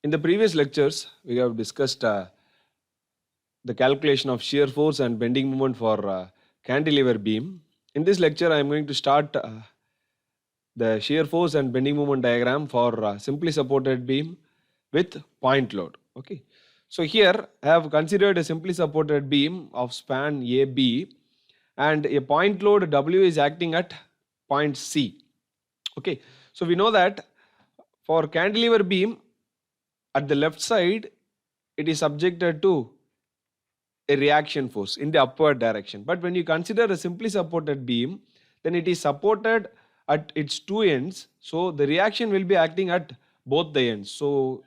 In the previous lectures, we have discussed the calculation of shear force and bending moment for cantilever beam. In this lecture, I am going to start the shear force and bending moment diagram for simply supported beam with point load. Okay. So here I have considered a simply supported beam of span AB and a point load W is acting at point C. Okay. So we know that for cantilever beam at the left side, it is subjected to a reaction force in the upward direction. But when you consider a simply supported beam, then it is supported at its two ends. So the reaction will be acting at both the ends. So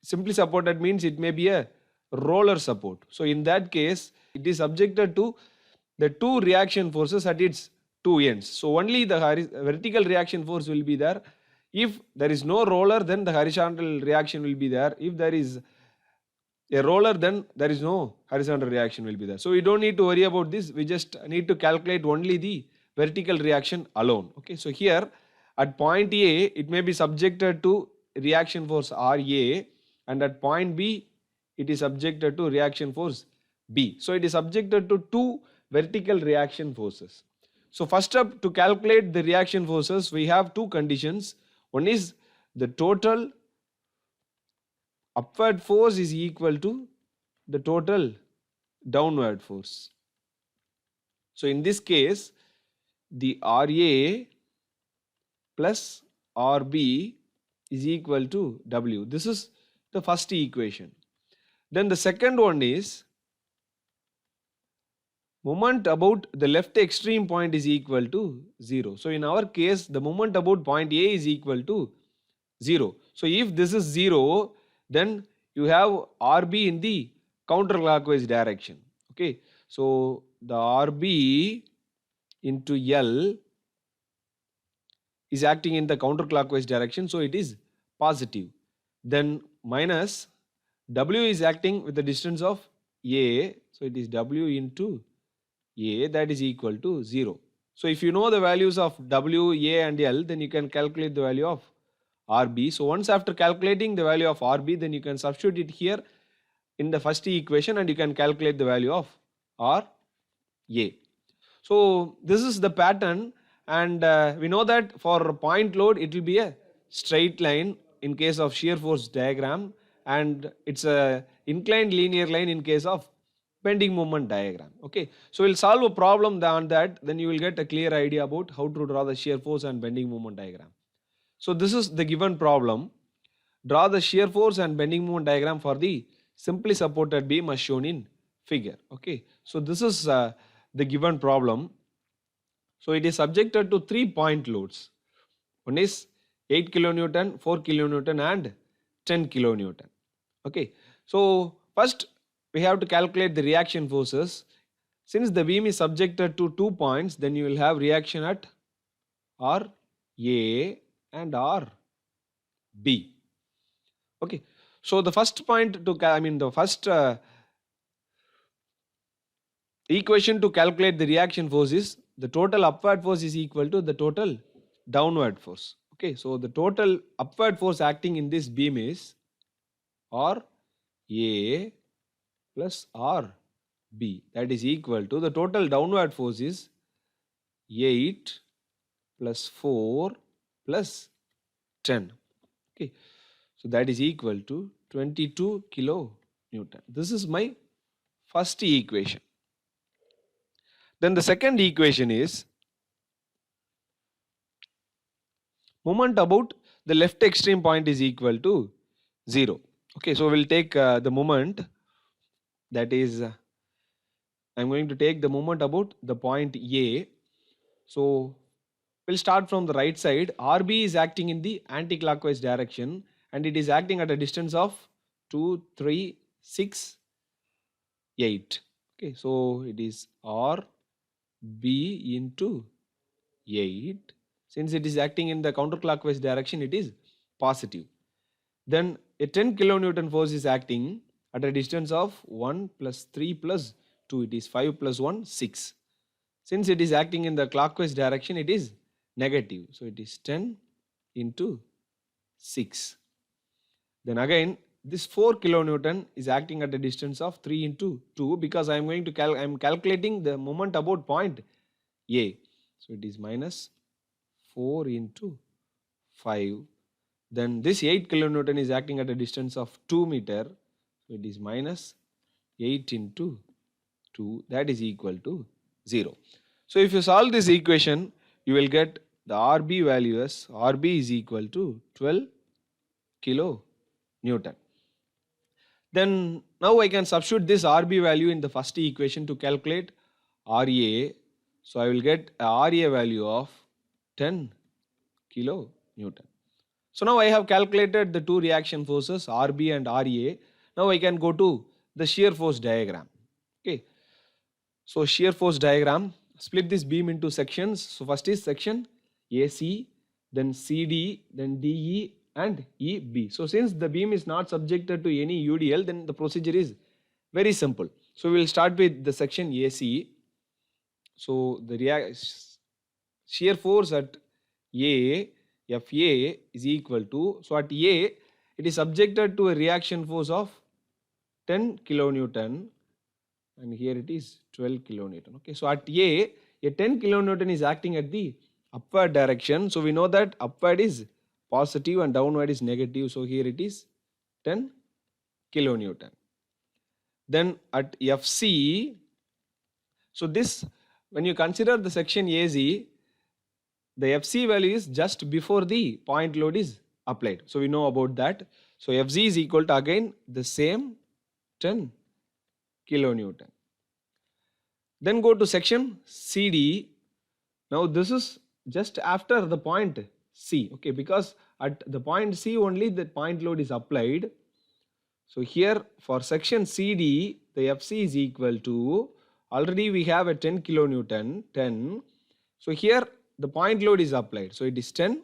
simply supported means it may be a roller support. So in that case, it is subjected to the two reaction forces at its two ends. So only the vertical reaction force will be there. If there is no roller, then the horizontal reaction will be there. If there is a roller, then there is no horizontal reaction will be there. So we don't need to worry about this. We just need to calculate only the vertical reaction alone. Okay. So here at point A, it may be subjected to reaction force RA, and at point B, it is subjected to reaction force B. So it is subjected to two vertical reaction forces. So first up, to calculate the reaction forces, we have two conditions. One is the total upward force is equal to the total downward force. So in this case, the RA plus RB is equal to W. This is the first equation. Then the second one is moment about the left extreme point is equal to 0. So in our case, the moment about point A is equal to 0. So if this is 0, then you have RB in the counterclockwise direction. Okay. So the RB into L is acting in the counterclockwise direction. So it is positive. Then minus W is acting with the distance of A. So it is W into A, that is equal to 0. So if you know the values of W, A and L, then you can calculate the value of RB. So once after calculating the value of RB, then you can substitute it here in the first equation and you can calculate the value of RA. So this is the pattern, and we know that for point load it will be a straight line in case of shear force diagram, and it's a inclined linear line in case of bending moment diagram. Okay, so we'll solve a problem on that, then you will get a clear idea about how to draw the shear force and bending moment diagram. So this is the given problem. Draw the shear force and bending moment diagram for the simply supported beam as shown in figure. Okay, so this is the given problem. So it is subjected to 3 point loads. One is 8 kilonewton, 4 kilonewton and 10 kilonewton. Okay, so first we have to calculate the reaction forces. Since the beam is subjected to 2 points, then you will have reaction at RA and RB. Okay, so the first point to the first equation to calculate the reaction force is the total upward force is equal to the total downward force. Okay, so the total upward force acting in this beam is RA plus RB, that is equal to the total downward force is 8 plus 4 plus 10. Okay, so that is equal to 22 kilonewton. This is my first equation. Then the second equation is moment about the left extreme point is equal to 0. Okay, so we'll take the moment, that is I'm going to take the moment about the point A. So we'll start from the right side. RB is acting in the anti-clockwise direction and it is acting at a distance of 2, 3, 6, 8. Okay, so it is RB into 8. Since it is acting in the counterclockwise direction, it is positive. Then a 10 kilonewton force is acting at a distance of 1 plus 3 plus 2. It is 5 plus 1, 6. Since it is acting in the clockwise direction, it is negative. So it is 10 into 6. Then again, this 4 kilonewton is acting at a distance of 3 into 2 because I am going to I am calculating the moment about point A. So it is minus 4 into 5. Then this 8 kilonewton is acting at a distance of 2 meter. So it is minus 8 into 2, that is equal to 0. So if you solve this equation, you will get the RB value as RB is equal to 12 kilonewton. Then now I can substitute this RB value in the first equation to calculate RA. So I will get a RA value of 10 kilonewton. So now I have calculated the two reaction forces RB and RA. Now I can go to the shear force diagram. Okay. So shear force diagram, split this beam into sections. So first is section AC, then CD, then DE and EB. So since the beam is not subjected to any UDL, then the procedure is very simple. So we will start with the section AC. So the shear force at A, FA is equal to, so at A, it is subjected to a reaction force of 10 kilonewton and here it is 12 kilonewton. Okay, so at A 10 kilonewton is acting at the upward direction. So we know that upward is positive and downward is negative. So here it is 10 kilonewton. Then at FC, so this, when you consider the section AZ, the FC value is just before the point load is applied. So we know about that. So FZ is equal to again the same 10 kilonewton. Then go to section CD. Now this is just after the point C, okay, because at the point C only the point load is applied. So here for section CD, the FC is equal to, already we have a 10 kilonewton, 10. So here the point load is applied. So it is 10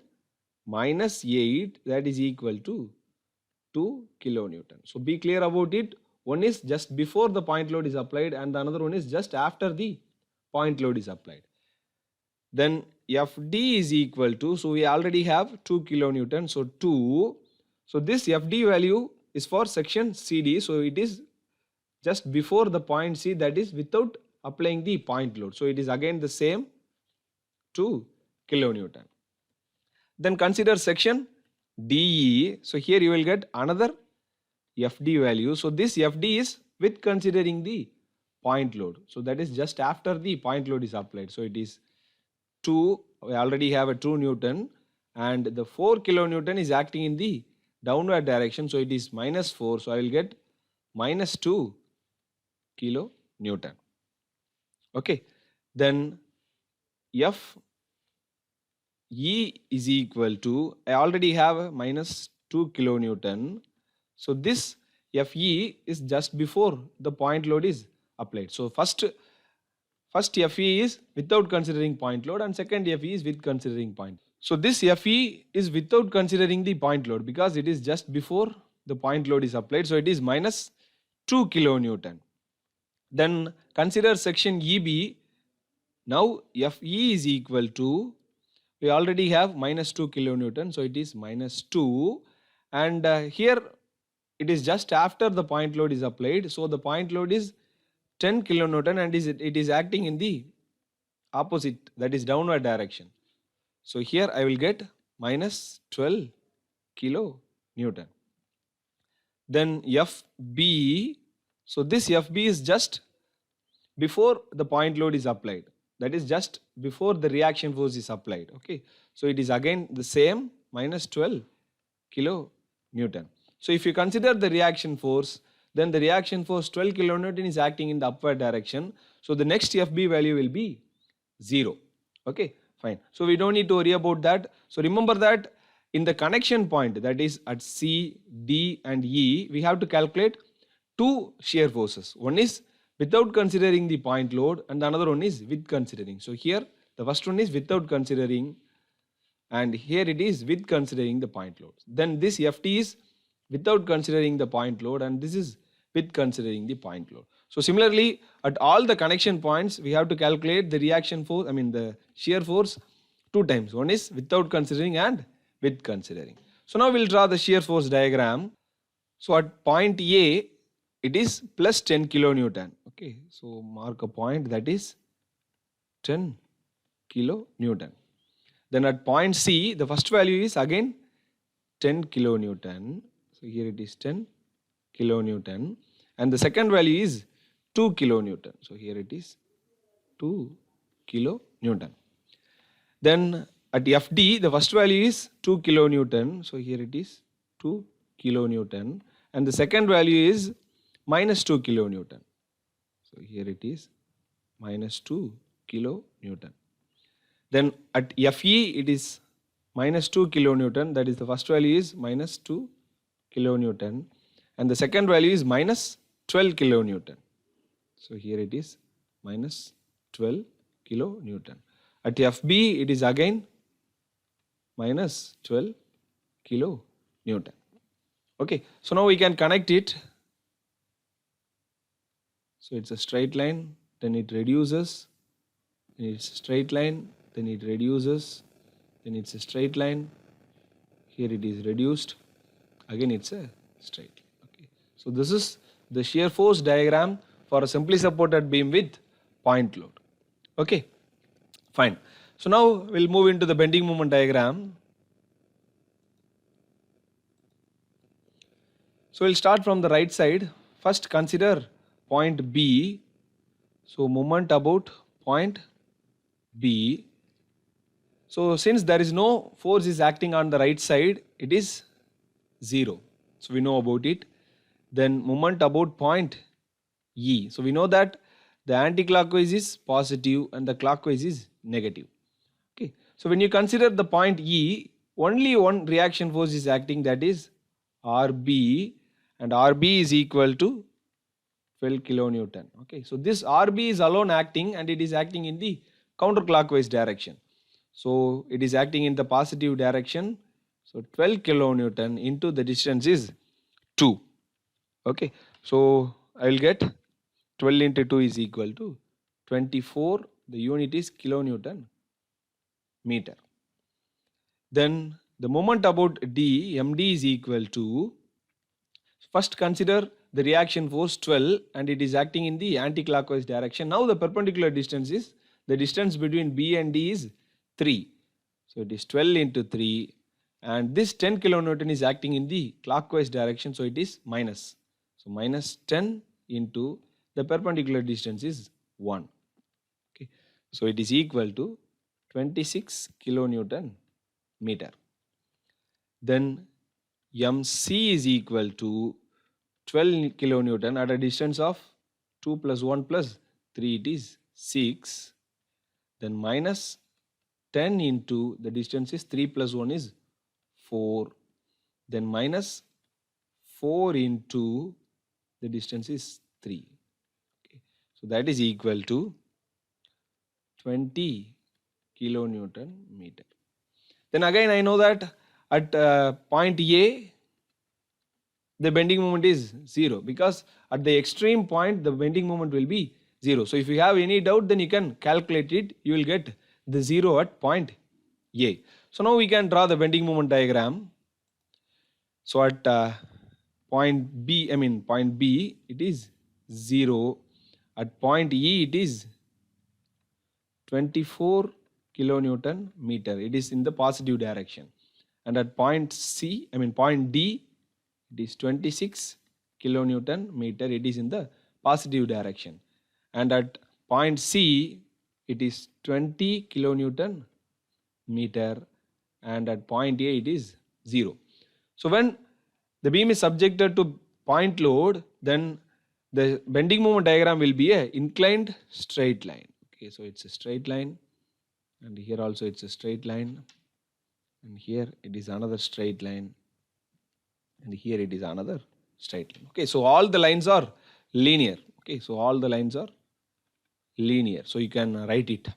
minus 8, that is equal to 2 kilonewton. So be clear about it. One is just before the point load is applied and the another one is just after the point load is applied. Then FD is equal to, so we already have 2 kilonewton, so 2. So this FD value is for section CD, so it is just before the point C, that is without applying the point load. So it is again the same 2 kilonewton. Then consider section DE. So here you will get another FD value. So this FD is with considering the point load. So that is just after the point load is applied. So it is 2, we already have a 2 Newton and the 4 kilonewton is acting in the downward direction. So it is minus 4. So I will get minus 2 kilonewton. Okay. Then F E is equal to, I already have a minus 2 kilonewton. So this Fe is just before the point load is applied. So first Fe is without considering point load and second Fe is with considering point. So this Fe is without considering the point load because it is just before the point load is applied. So it is minus 2 kilonewton. Then consider section EB. Now Fe is equal to, we already have minus 2 kilonewton. So it is minus 2 and here it is just after the point load is applied. So the point load is 10 kilonewton and it is acting in the opposite, that is downward direction. So here I will get minus 12 kilonewton. Then FB, so this FB is just before the point load is applied. That is just before the reaction force is applied. Okay. So it is again the same minus 12 kilonewton. So if you consider the reaction force, then the reaction force 12 kilonewton is acting in the upward direction. So the next FB value will be 0. Okay, fine. So we don't need to worry about that. So remember that in the connection point, that is at C, D and E, we have to calculate two shear forces. One is without considering the point load and the another one is with considering. So here the first one is without considering and here it is with considering the point load. Then this FT is without considering the point load and this is with considering the point load. So similarly at all the connection points we have to calculate the reaction force, the shear force two times. One is without considering and with considering. So now we'll draw the shear force diagram. So at point A, it is plus 10 kilonewton. Okay, so mark a point that is 10 kilonewton. Then at point C, the first value is again 10 kilonewton. So here it is 10 kilonewton. And the second value is 2 kilonewton. So here it is 2 kilonewton. Then at FD, the first value is 2 kilonewton. So here it is 2 kilonewton. And the second value is minus 2 kilonewton. So here it is minus 2 kilonewton. Then at Fe, it is minus 2 kilonewton. That is, the first value is minus 2 kilonewton. And the second value is minus 12 kilonewton. So here it is minus 12 kilonewton. At FB, it is again minus 12 kilonewton. Okay, so now we can connect it. So it's a straight line, then it reduces, then it's a straight line, then it reduces, then it's a straight line. Here it is reduced, again it's a straight line. Okay, so this is the shear force diagram for a simply supported beam with point load. Okay, fine. So now we'll move into the bending moment diagram. So we'll start from the right side. First consider point B. So moment about point B. So since there is no force is acting on the right side, it is 0. So we know about it. Then moment about point E. So we know that the anti-clockwise is positive and the clockwise is negative. Okay. So when you consider the point E, only one reaction force is acting, that is RB, and RB is equal to 12 kilonewton. Okay. So this RB is alone acting, and it is acting in the counterclockwise direction. So it is acting in the positive direction. So 12 kilonewton into the distance is 2. Okay. So I will get 12 into 2 is equal to 24. The unit is kilonewton meter. Then the moment about D, MD is equal to, first consider the reaction force 12, and it is acting in the anti-clockwise direction. Now the perpendicular distance is, the distance between B and D is 3. So it is 12 into 3, and this 10 kilonewton is acting in the clockwise direction, so it is minus. So minus 10 into the perpendicular distance is 1. Okay. So it is equal to 26 kilonewton meter. Then MC is equal to 12 kilonewton at a distance of 2 plus 1 plus 3, it is 6. Then minus 10 into the distance is 3 plus 1 is 4. Then minus 4 into the distance is 3. Okay. So that is equal to 20 kilonewton meter. Then again I know that at point A, the bending moment is 0, because at the extreme point the bending moment will be 0. So if you have any doubt, then you can calculate it. You will get the 0 at point A. So now we can draw the bending moment diagram. So at point B, it is 0. At point E, it is 24 kilonewton meter. It is in the positive direction. And at point D, it is 26 kilonewton meter. It is in the positive direction. And at point C, it is 20 kilonewton meter. And at point A, it is 0. So when the beam is subjected to point load, then the bending moment diagram will be a inclined straight line. Okay, so it's a straight line, and here also it's a straight line, and here it is another straight line, and here it is another straight line. Okay, so all the lines are linear. Okay, so all the lines are linear. So you can write it.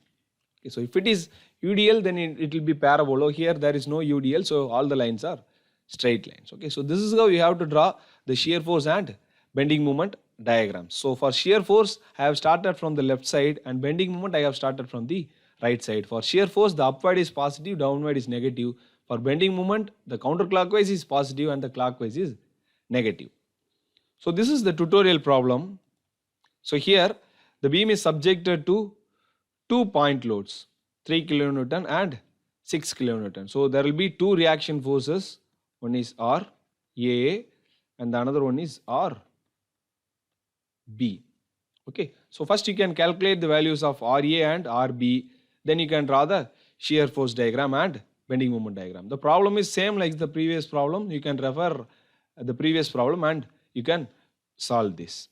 Okay, so if it is UDL, then it will be parabolo. Here there is no UDL, so all the lines are straight lines. Okay, so this is how you have to draw the shear force and bending moment diagrams. So for shear force, I have started from the left side, and bending moment I have started from the right side. For shear force, the upward is positive, downward is negative. For bending moment, the counterclockwise is positive and the clockwise is negative. So this is the tutorial problem. So here the beam is subjected to 2 point loads, 3 kilonewton and 6 kilonewton. So there will be two reaction forces. One is R A and the another one is R B. Okay. So first you can calculate the values of RA and RB. Then you can draw the shear force diagram and bending moment diagram. The problem is same like the previous problem. You can refer the previous problem and you can solve this.